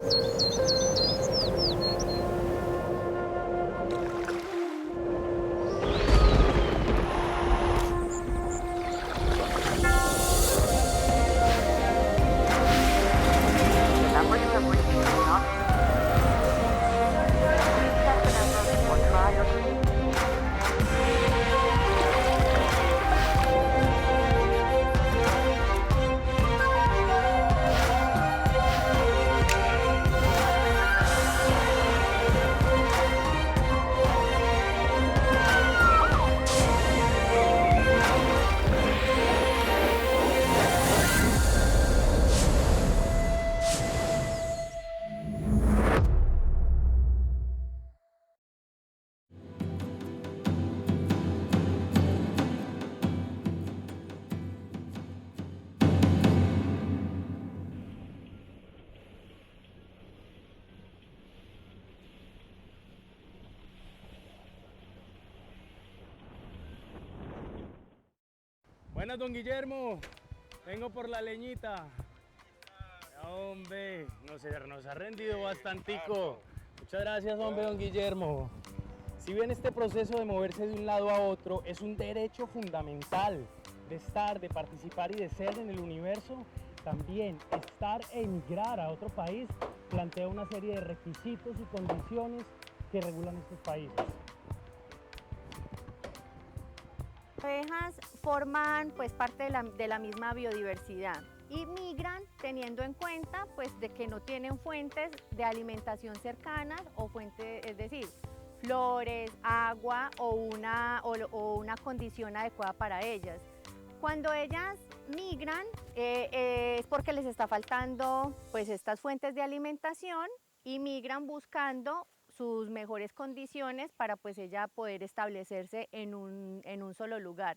The number you have reached is not. Please check the number or try your. Buenas, don Guillermo. Vengo por la leñita. Hombre, nos ha rendido bastantico. Muchas gracias, hombre, don Guillermo. Si bien este proceso de moverse de un lado a otro es un derecho fundamental de estar, de participar y de ser en el universo, también estar e emigrar a otro país plantea una serie de requisitos y condiciones que regulan estos países. Las abejas forman pues parte de la misma biodiversidad y migran teniendo en cuenta pues de que no tienen fuentes de alimentación cercanas o fuentes, es decir, flores, agua o una condición adecuada para ellas. Cuando ellas migran es porque les está faltando pues estas fuentes de alimentación y migran buscando sus mejores condiciones para pues ella poder establecerse en un solo lugar.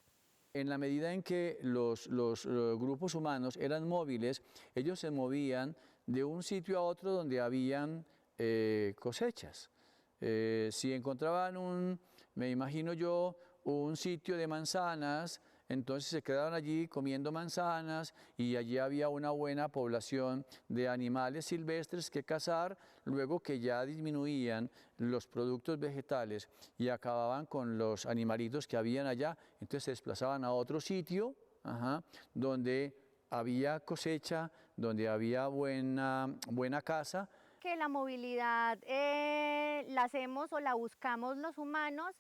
En la medida en que los grupos humanos eran móviles, ellos se movían de un sitio a otro donde habían cosechas. Si encontraban me imagino yo, un sitio de manzanas, entonces se quedaban allí comiendo manzanas y allí había una buena población de animales silvestres que cazar, luego que ya disminuían los productos vegetales y acababan con los animalitos que habían allá, entonces se desplazaban a otro sitio, donde había cosecha, donde había buena caza. Que la movilidad la hacemos o la buscamos los humanos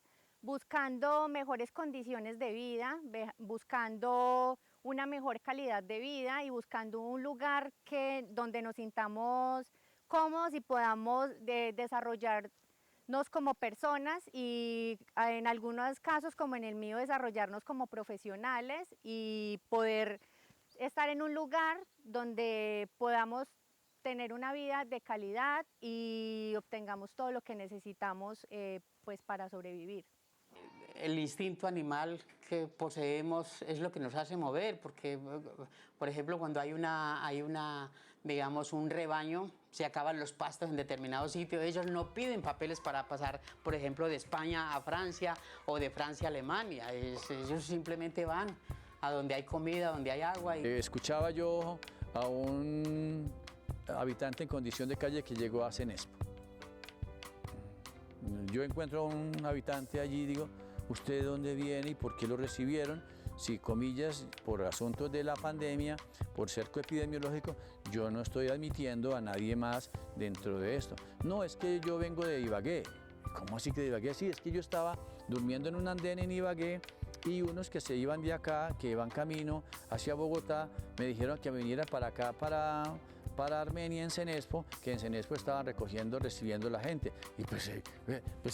buscando mejores condiciones de vida, buscando una mejor calidad de vida y buscando un lugar donde nos sintamos cómodos y podamos desarrollarnos como personas y en algunos casos, como en el mío, desarrollarnos como profesionales y poder estar en un lugar donde podamos tener una vida de calidad y obtengamos todo lo que necesitamos pues para sobrevivir. El instinto animal que poseemos es lo que nos hace mover, porque, por ejemplo, cuando hay digamos, un rebaño, se acaban los pastos en determinado sitio, ellos no piden papeles para pasar, por ejemplo, de España a Francia o de Francia a Alemania, ellos simplemente van a donde hay comida, donde hay agua. Escuchaba yo a un habitante en condición de calle que llegó a Cenespo. Yo encuentro a un habitante allí y digo, ¿usted de dónde viene y por qué lo recibieron? Si, comillas, por asuntos de la pandemia, por cerco epidemiológico, yo no estoy admitiendo a nadie más dentro de esto. No, es que yo vengo de Ibagué. ¿Cómo así que de Ibagué? Sí, es que yo estaba durmiendo en un andén en Ibagué y unos que se iban de acá, que iban camino hacia Bogotá, me dijeron que viniera para acá, para Armenia, en Cenespo, que en Cenespo estaban recibiendo la gente. Y pues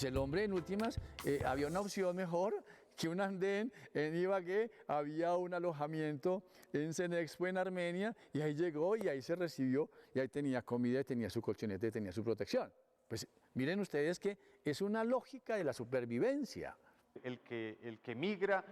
el hombre, en últimas, había una opción mejor que un andén en Ibagué, había un alojamiento en Cenexpo, en Armenia, y ahí llegó y ahí se recibió, y ahí tenía comida, y tenía su colchonete, y tenía su protección. Pues miren ustedes que es una lógica de la supervivencia. El que migra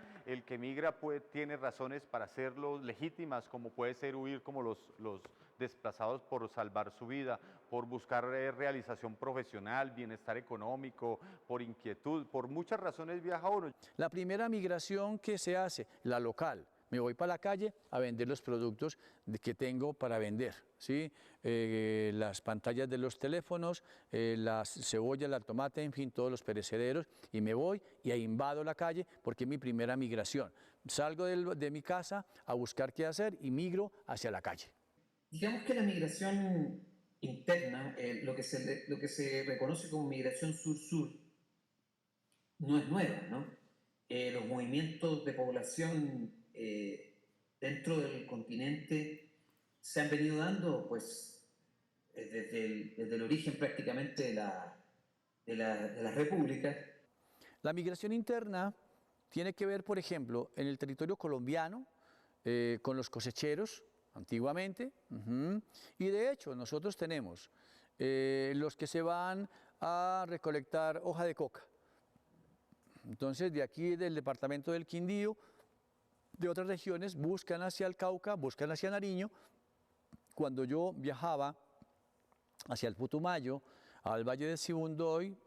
tiene razones para hacerlo legítimas, como puede ser huir como los desplazados por salvar su vida, por buscar realización profesional, bienestar económico, por inquietud, por muchas razones viaja uno. La primera migración que se hace, la local, me voy para la calle a vender los productos que tengo para vender, ¿sí? Las pantallas de los teléfonos, las cebollas, el tomate, en fin, todos los perecederos, y me voy y ahí invado la calle porque es mi primera migración. Salgo de mi casa a buscar qué hacer y migro hacia la calle. Digamos que la migración interna, lo que se reconoce como migración sur-sur, no es nueva, ¿no? Los movimientos de población dentro del continente se han venido dando pues desde el origen prácticamente de las repúblicas. La migración interna tiene que ver, por ejemplo, en el territorio colombiano, con los cosecheros, antiguamente, y de hecho nosotros tenemos los que se van a recolectar hoja de coca. Entonces, de aquí del departamento del Quindío, de otras regiones, buscan hacia el Cauca, buscan hacia Nariño. Cuando yo viajaba hacia el Putumayo, al Valle de Sibundoy,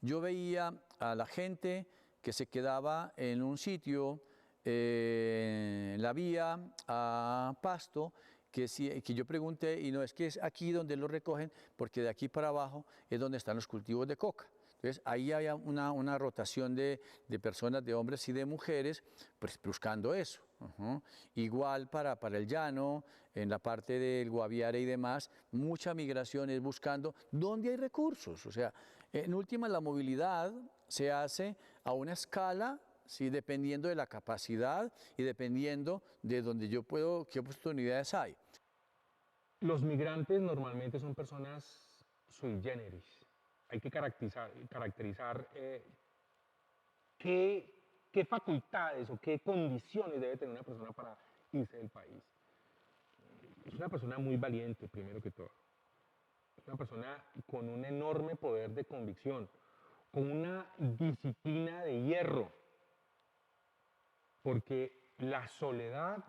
yo veía a la gente que se quedaba en un sitio, la vía a Pasto, que yo pregunté, y no, es que es aquí donde lo recogen, porque de aquí para abajo es donde están los cultivos de coca. Entonces, ahí hay una rotación de personas, de hombres y de mujeres, pues, buscando eso. Igual para el llano, en la parte del Guaviare y demás, mucha migración es buscando dónde hay recursos. O sea, en última, la movilidad se hace a una escala, ¿sí? Dependiendo de la capacidad y dependiendo de donde yo puedo, qué oportunidades hay. Los migrantes normalmente son personas sui generis. Hay que caracterizar qué facultades o qué condiciones debe tener una persona para irse del país. Es una persona muy valiente, primero que todo. Es una persona con un enorme poder de convicción, con una disciplina de hierro. Porque la soledad,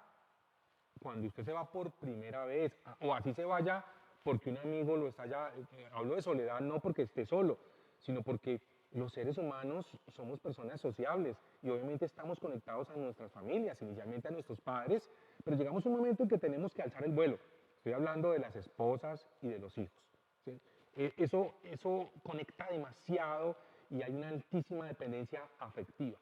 cuando usted se va por primera vez, o así se vaya porque un amigo lo está allá, hablo de soledad no porque esté solo, sino porque los seres humanos somos personas sociables y obviamente estamos conectados a nuestras familias, inicialmente a nuestros padres, pero llegamos a un momento en que tenemos que alzar el vuelo. Estoy hablando de las esposas y de los hijos, ¿sí? Eso conecta demasiado y hay una altísima dependencia afectiva.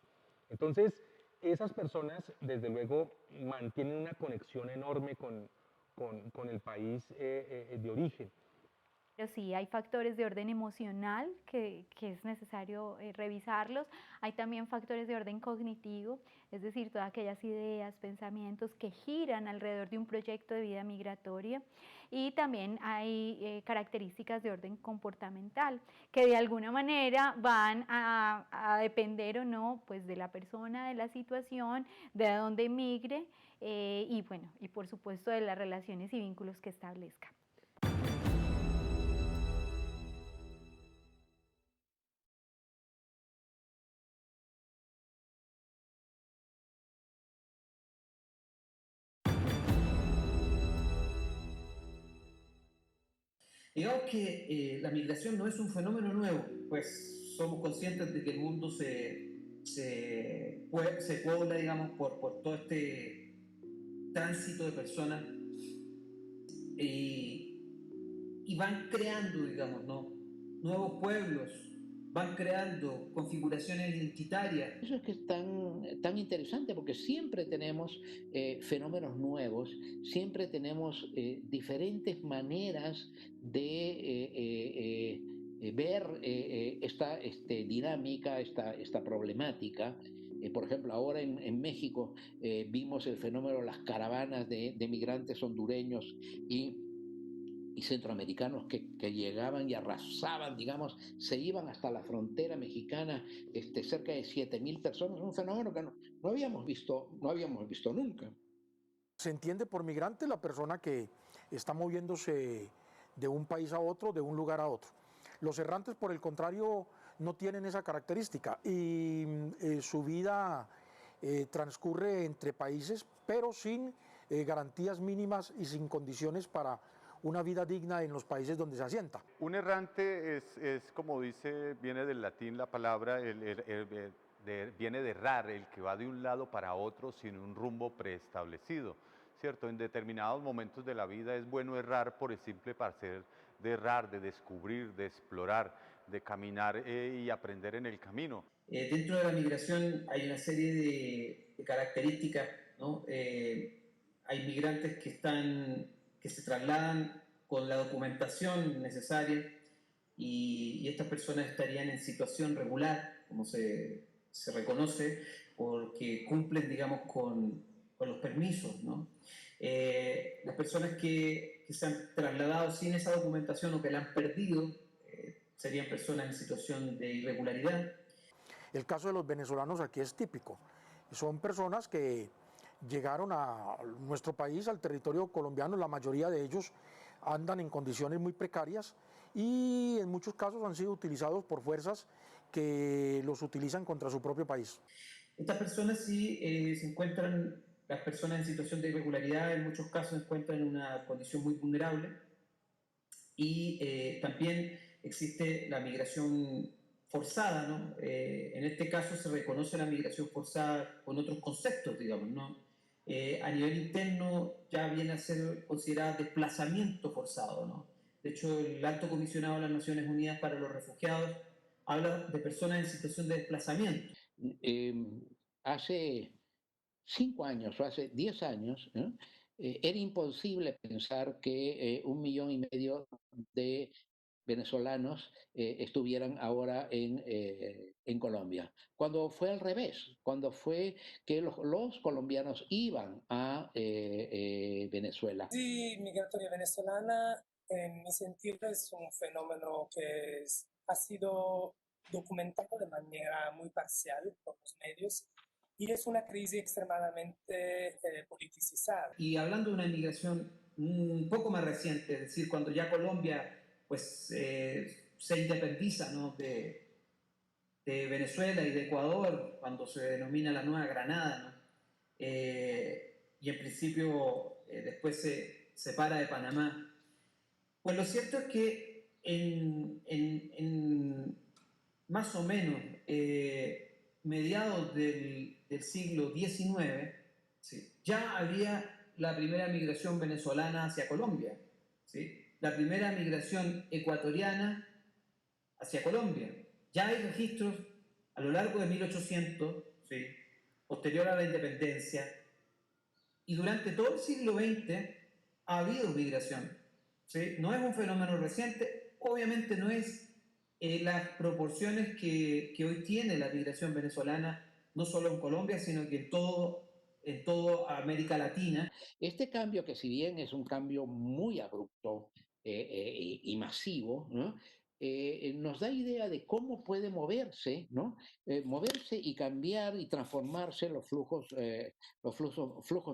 Entonces, esas personas, desde luego, mantienen una conexión enorme con el país de origen. Pero sí, hay factores de orden emocional que es necesario revisarlos. Hay también factores de orden cognitivo, es decir, todas aquellas ideas, pensamientos que giran alrededor de un proyecto de vida migratoria. Y también hay características de orden comportamental que de alguna manera van a depender o no pues, de la persona, de la situación, de dónde emigre y bueno, y por supuesto de las relaciones y vínculos que establezca. Digamos que la migración no es un fenómeno nuevo, pues somos conscientes de que el mundo se puebla, digamos, por todo este tránsito de personas y van creando, digamos, ¿no? Nuevos pueblos, van creando configuraciones identitarias. Eso es que es tan interesante porque siempre tenemos fenómenos nuevos, siempre tenemos diferentes maneras de ver esta dinámica, esta problemática. Por ejemplo, ahora en México vimos el fenómeno de las caravanas de migrantes hondureños y centroamericanos que llegaban y arrasaban, digamos, se iban hasta la frontera mexicana, cerca de 7.000 personas, un fenómeno que no habíamos visto nunca. Se entiende por migrante la persona que está moviéndose de un país a otro, de un lugar a otro. Los errantes, por el contrario, no tienen esa característica y su vida transcurre entre países, pero sin garantías mínimas y sin condiciones para una vida digna en los países donde se asienta. Un errante es como dice, viene del latín la palabra, viene de errar, el que va de un lado para otro sin un rumbo preestablecido, ¿cierto? En determinados momentos de la vida es bueno errar por el simple placer de errar, de descubrir, de explorar, de caminar y aprender en el camino. Dentro de la migración hay una serie de características, ¿no? Hay migrantes que se trasladan con la documentación necesaria y estas personas estarían en situación regular, como se reconoce, porque cumplen, digamos, con los permisos, ¿no? Las personas que se han trasladado sin esa documentación o que la han perdido serían personas en situación de irregularidad. El caso de los venezolanos aquí es típico. Son personas que llegaron a nuestro país, al territorio colombiano, la mayoría de ellos andan en condiciones muy precarias y en muchos casos han sido utilizados por fuerzas que los utilizan contra su propio país. Estas personas sí se encuentran, las personas en situación de irregularidad en muchos casos se encuentran en una condición muy vulnerable y también existe la migración forzada, ¿no? En este caso se reconoce la migración forzada con otros conceptos, digamos, ¿no? A nivel interno ya viene a ser considerada desplazamiento forzado, ¿no? De hecho, el Alto Comisionado de las Naciones Unidas para los Refugiados habla de personas en situación de desplazamiento. Hace 5 años o hace 10 años, ¿no? Era imposible pensar que 1,5 millones de venezolanos estuvieran ahora en Colombia. Cuando fue al revés, cuando fue que los colombianos iban a Venezuela. Sí, migratoria venezolana, en mi sentido, es un fenómeno que ha sido documentado de manera muy parcial por los medios y es una crisis extremadamente politicizada. Y hablando de una migración un poco más reciente, es decir, cuando ya Colombia pues, se independiza, ¿no? de Venezuela y de Ecuador, cuando se denomina la Nueva Granada, ¿no? Y en principio después se separa de Panamá. Pues lo cierto es que en más o menos mediados del siglo XIX, ¿sí? Ya había la primera migración venezolana hacia Colombia, ¿sí? La primera migración ecuatoriana hacia Colombia. Ya hay registros a lo largo de 1800, ¿sí? Posterior a la independencia, y durante todo el siglo XX ha habido migración, ¿sí? No es un fenómeno reciente, obviamente no es las proporciones que hoy tiene la migración venezolana, no solo en Colombia, sino que en toda América Latina. Este cambio, que si bien es un cambio muy abrupto y masivo, ¿no? Nos da idea de cómo puede moverse, ¿no? Moverse y cambiar y transformarse los flujos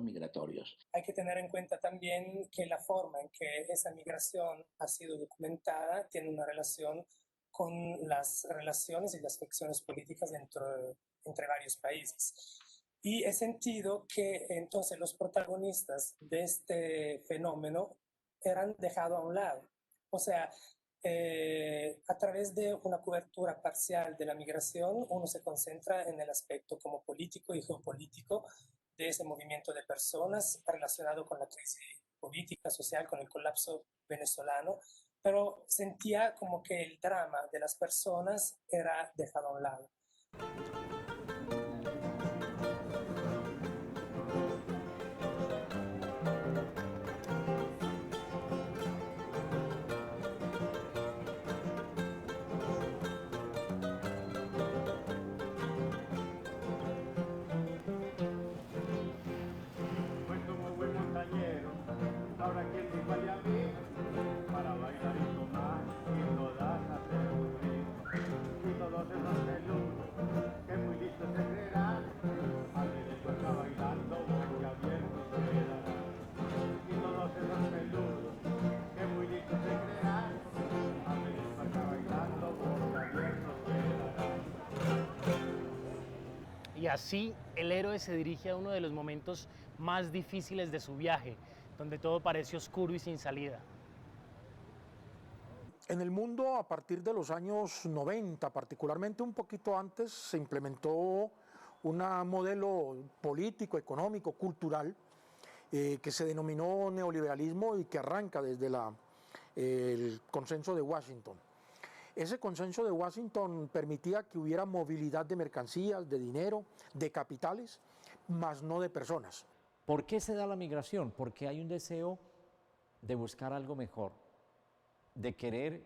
migratorios. Hay que tener en cuenta también que la forma en que esa migración ha sido documentada tiene una relación con las relaciones y las fricciones políticas entre varios países. Y he sentido que entonces los protagonistas de este fenómeno eran dejados a un lado. O sea, a través de una cobertura parcial de la migración, uno se concentra en el aspecto como político y geopolítico de ese movimiento de personas relacionado con la crisis política, social, con el colapso venezolano, pero sentía como que el drama de las personas era dejado a un lado. Y así el héroe se dirige a uno de los momentos más difíciles de su viaje, donde todo parece oscuro y sin salida. En el mundo, a partir de los años 90, particularmente un poquito antes, se implementó un modelo político, económico, cultural, que se denominó neoliberalismo y que arranca desde el consenso de Washington. Ese consenso de Washington permitía que hubiera movilidad de mercancías, de dinero, de capitales, mas no de personas. ¿Por qué se da la migración? Porque hay un deseo de buscar algo mejor, de querer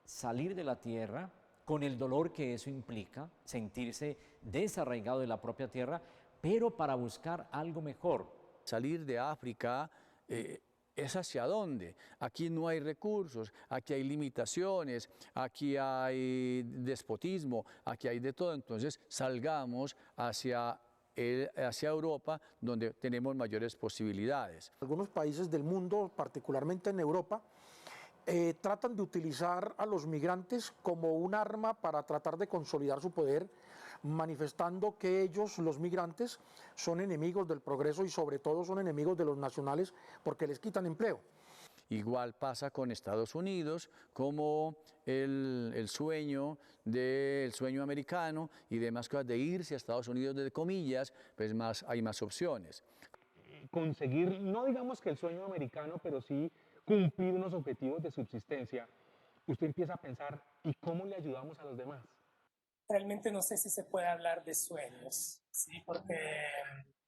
salir de la tierra con el dolor que eso implica, sentirse desarraigado de la propia tierra, pero para buscar algo mejor. Salir de África es hacia dónde. Aquí no hay recursos, aquí hay limitaciones, aquí hay despotismo, aquí hay de todo. Entonces salgamos hacia Europa, donde tenemos mayores posibilidades. Algunos países del mundo, particularmente en Europa, tratan de utilizar a los migrantes como un arma para tratar de consolidar su poder, manifestando que ellos, los migrantes, son enemigos del progreso y sobre todo son enemigos de los nacionales porque les quitan empleo. Igual pasa con Estados Unidos, como el sueño americano y demás cosas de irse a Estados Unidos, de comillas, pues hay más opciones. Conseguir, no digamos que el sueño americano, pero sí cumplir unos objetivos de subsistencia, usted empieza a pensar, ¿y cómo le ayudamos a los demás? Realmente no sé si se puede hablar de sueños, ¿sí? Porque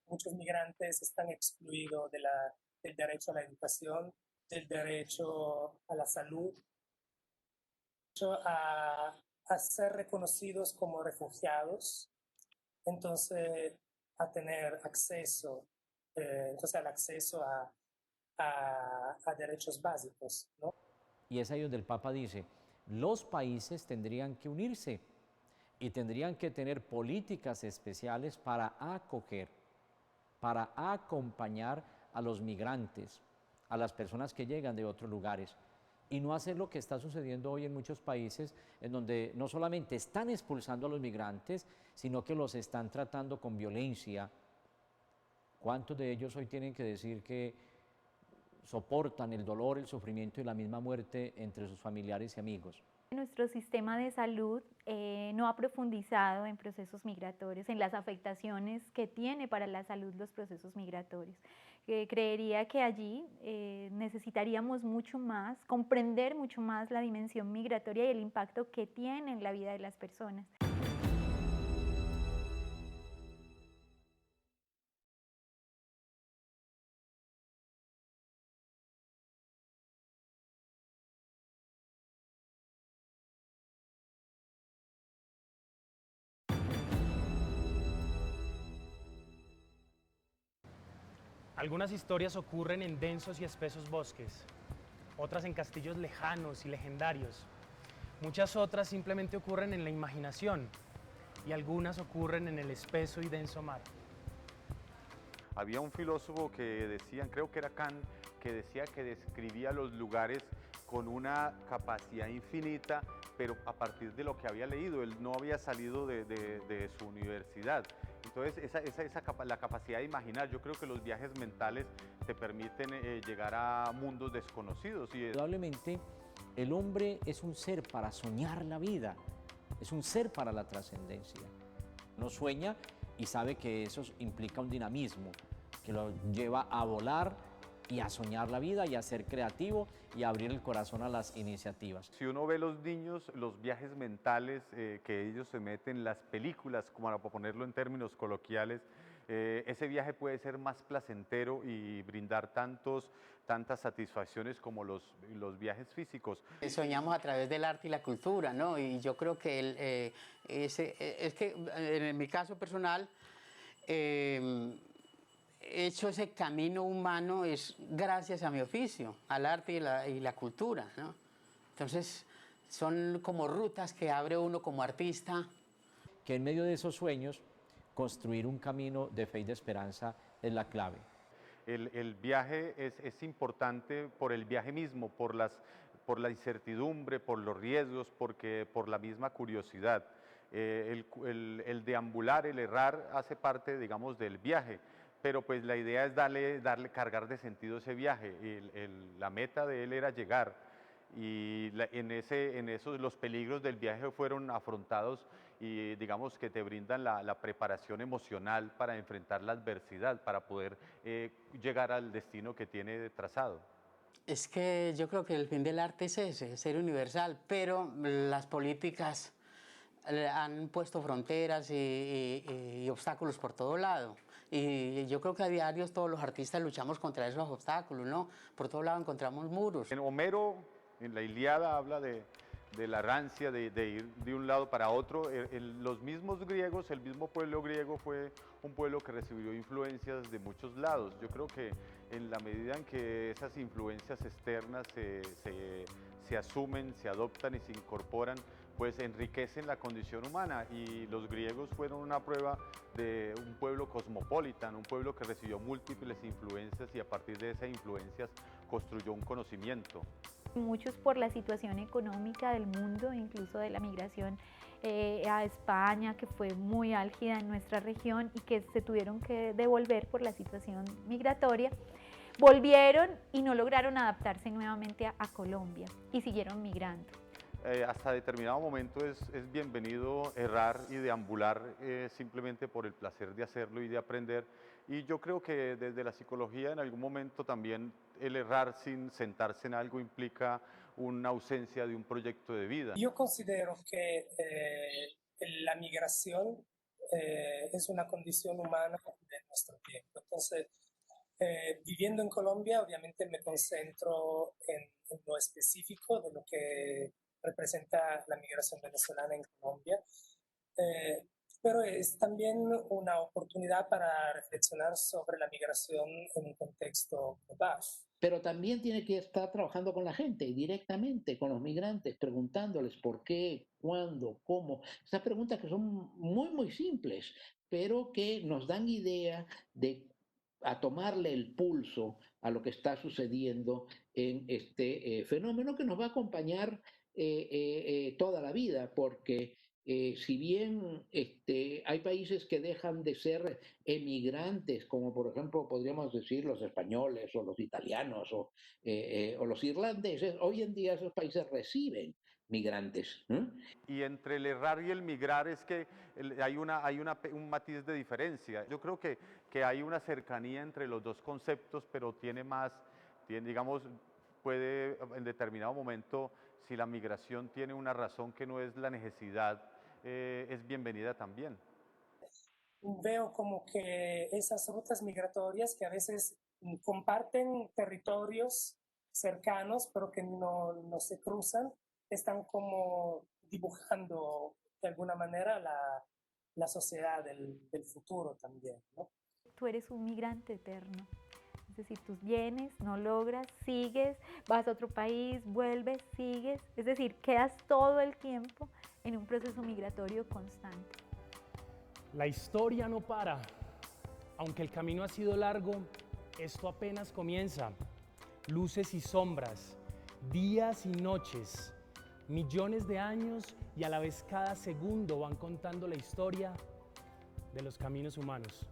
muchos migrantes están excluidos del derecho a la educación, del derecho a la salud, a ser reconocidos como refugiados, entonces a tener acceso, al acceso a derechos básicos, ¿no? Y es ahí donde el Papa dice, los países tendrían que unirse y tendrían que tener políticas especiales para acoger, para acompañar a los migrantes, a las personas que llegan de otros lugares, y no hacer lo que está sucediendo hoy en muchos países, en donde no solamente están expulsando a los migrantes, sino que los están tratando con violencia. ¿Cuántos de ellos hoy tienen que decir que soportan el dolor, el sufrimiento y la misma muerte entre sus familiares y amigos? Nuestro sistema de salud no ha profundizado en procesos migratorios, en las afectaciones que tiene para la salud los procesos migratorios. Creería que allí necesitaríamos mucho más, comprender mucho más la dimensión migratoria y el impacto que tiene en la vida de las personas. Algunas historias ocurren en densos y espesos bosques, otras en castillos lejanos y legendarios. Muchas otras simplemente ocurren en la imaginación y algunas ocurren en el espeso y denso mar. Había un filósofo que decían, creo que era Kant, que decía que describía los lugares con una capacidad infinita, pero a partir de lo que había leído. Él no había salido de su universidad. Entonces, la capacidad de imaginar, yo creo que los viajes mentales te permiten llegar a mundos desconocidos. Indudablemente, el hombre es un ser para soñar la vida, es un ser para la trascendencia. No sueña y sabe que eso implica un dinamismo que lo lleva a volar y a soñar la vida y a ser creativo y a abrir el corazón a las iniciativas. Si uno ve los niños, los viajes mentales que ellos se meten, las películas, como para ponerlo en términos coloquiales, ese viaje puede ser más placentero y brindar tantas satisfacciones como los viajes físicos. Soñamos a través del arte y la cultura, ¿no? Y yo creo que es que en mi caso personal, he hecho ese camino humano es gracias a mi oficio, al arte y la cultura, ¿no? Entonces, son como rutas que abre uno como artista. Que en medio de esos sueños, construir un camino de fe y de esperanza es la clave. El viaje es importante por el viaje mismo, por la incertidumbre, por los riesgos, por la misma curiosidad. El deambular, el errar hace parte, digamos, del viaje. Pero pues la idea es cargar de sentido ese viaje. La meta de él era llegar y en esos los peligros del viaje fueron afrontados y digamos que te brindan la preparación emocional para enfrentar la adversidad, para poder llegar al destino que tiene trazado. Es que yo creo que el fin del arte es ese, ser universal, pero las políticas han puesto fronteras y obstáculos por todo lado. Y yo creo que a diario todos los artistas luchamos contra esos obstáculos, ¿no? Por todo lado encontramos muros. En Homero, en la Ilíada, habla de la rancia, de ir de un lado para otro. Los mismos griegos, el mismo pueblo griego fue un pueblo que recibió influencias de muchos lados. Yo creo que en la medida en que esas influencias externas se asumen, se adoptan y se incorporan, pues enriquecen la condición humana, y los griegos fueron una prueba de un pueblo cosmopolitan, un pueblo que recibió múltiples influencias y a partir de esas influencias construyó un conocimiento. Muchos por la situación económica del mundo, incluso de la migración a España, que fue muy álgida en nuestra región y que se tuvieron que devolver por la situación migratoria, volvieron y no lograron adaptarse nuevamente a Colombia y siguieron migrando. Hasta determinado momento es bienvenido errar y deambular simplemente por el placer de hacerlo y de aprender. Y yo creo que desde la psicología en algún momento también el errar sin sentarse en algo implica una ausencia de un proyecto de vida. Yo considero que la migración es una condición humana de nuestro tiempo. Entonces, viviendo en Colombia, obviamente me concentro en lo específico de lo que representa la migración venezolana en Colombia, pero es también una oportunidad para reflexionar sobre la migración en un contexto global. Pero también tiene que estar trabajando con la gente, directamente con los migrantes, preguntándoles por qué, cuándo, cómo. Esas preguntas que son muy, muy simples, pero que nos dan idea de a tomarle el pulso a lo que está sucediendo en este fenómeno que nos va a acompañar toda la vida, porque si bien hay países que dejan de ser emigrantes, como por ejemplo podríamos decir los españoles o los italianos o los irlandeses, hoy en día esos países reciben migrantes. Y entre el errar y el migrar es que hay un matiz de diferencia. Yo creo que hay una cercanía entre los dos conceptos, pero digamos, puede en determinado momento, si la migración tiene una razón que no es la necesidad, es bienvenida también. Veo como que esas rutas migratorias que a veces comparten territorios cercanos, pero que no se cruzan, están como dibujando de alguna manera la sociedad del futuro también, ¿no? Tú eres un migrante eterno. Es decir, tú vienes, no logras, sigues, vas a otro país, vuelves, sigues. Es decir, quedas todo el tiempo en un proceso migratorio constante. La historia no para. Aunque el camino ha sido largo, esto apenas comienza. Luces y sombras, días y noches, millones de años y a la vez cada segundo van contando la historia de los caminos humanos.